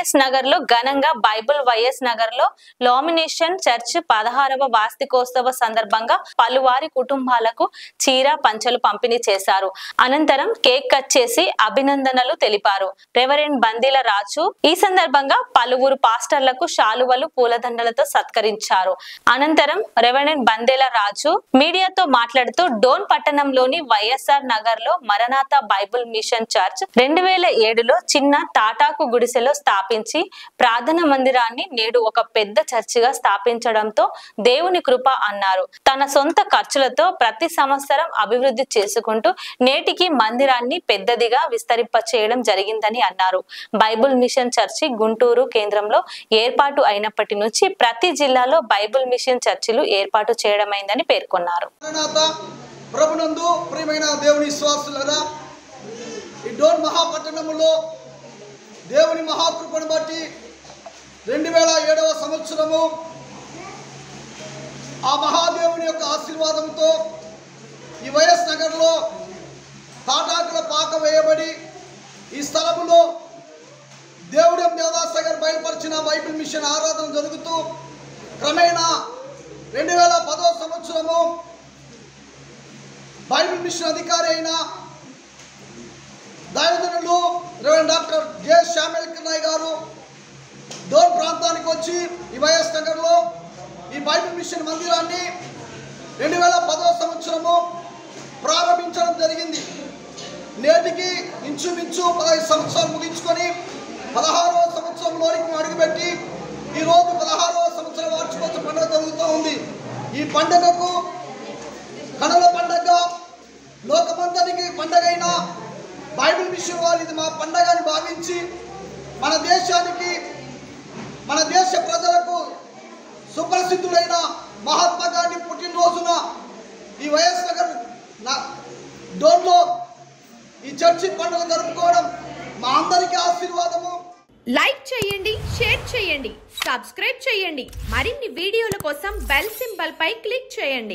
YS Nagar లో ఘనంగా Bible YS Nagar లో లామినేషన్ చర్చ్ 16వ వార్షికోత్సవ సందర్భంగా పలువారి కుటుంబాలకు చీర పంచలు పంపిణీ చేశారు. అనంతరం కేక్ కట్ చేసి అభినందనలు తెలిపారు. రెవరెండ్ బందీల రాజు ఈ సందర్భంగా పలువురు పాస్టర్లకు శాలువలు పూలదండలతో సత్కరించారు. అనంతరం రెవరెండ్ బందీల రాజు మీడియాతో మాట్లాడుతూ డోన్ పట్టణంలోని వైఎస్ఆర్ నగర్ లో మరణాత బైబిల్ మిషన్ చర్చ్ 2007లో చిన్న తాటాకు గుడిసెలో స్థాపించి ప్రార్థన మందిరాన్ని నేడు ఒక పెద్ద చర్చిగా స్థాపించడంతో దేవుని కృప అన్నారు. తన సొంత ఖర్చులతో ప్రతి సంవత్సరం అభివృద్ధి చేసుకుంటూ నేటికి మందిరాన్ని పెద్దదిగా విస్తరింప చేయడం జరిగిందని అన్నారు. బైబిల్ మిషన్ చర్చి గుంటూరు కేంద్రంలో ఏర్పాటు అయినప్పటి నుంచి ప్రతి జిల్లాలో బైబిల్ మిషన్ చర్చిలు ఏర్పాటు చేయడమైందని పేర్కొన్నారు. ప్రభునందు ప్రియమైన దేవుని విశ్వాసులారా, ఈ డోన్ మహాపట్టణంలో దేవుని మహాకృపను బట్టి 2007వ సంవత్సరము ఆ మహాదేవుని యొక్క ఆశీర్వాదంతో ఈ వైఎస్ నగర్లో తాటాకుల పాక వేయబడి ఈ స్థలములో దేవుడి దేవదాసగర్ బయలుపరిచిన బైబిల్ మిషన్ ఆరాధన జరుగుతూ క్రమేణా 2010వ సంవత్సరము బైబిల్ మిషన్ అధికారి అయిన దైవజనులు reverend doctor J Shyamal Kannayya గారు డోన్ ప్రాంతానికి వచ్చి ఈ వైఎస్ నగర్లో ఈ బైబిల్ మిషన్ మందిరాన్ని 2010వ సంవత్సరము ప్రారంభించడం జరిగింది. నేటికి ఇంచుమించు 15 సంవత్సరాలు ముగించుకొని 16వ సంవత్సరంలోనికి అడుగుపెట్టి ఈరోజు 16వ సంవత్సరం వార్షికోత్సవ పండుగ జరుగుతూ ఉంది. ఈ పండుగకు కనుల పండుగ, లోకమంతటికి పండుగైన బైబిల్ మిషన్ వారు ఇది మా పండుగని భావించి మన దేశానికి, మన దేశ ప్రజలకు సుప్రసిద్ధుడైన మహాత్మా గాంధీ పుట్టినరోజున ఈ వైఎస్ నగర్ డోన్లో ఈ చర్చి పండుగ జరుపుకోవడం మా అందరికీ ఆశీర్వాదము. లైక్ చేయండి, షేర్ చేయండి, సబ్స్క్రైబ్ చేయండి. మరిన్ని వీడియోల కోసం బెల్ సింబల్ పై క్లిక్ చేయండి.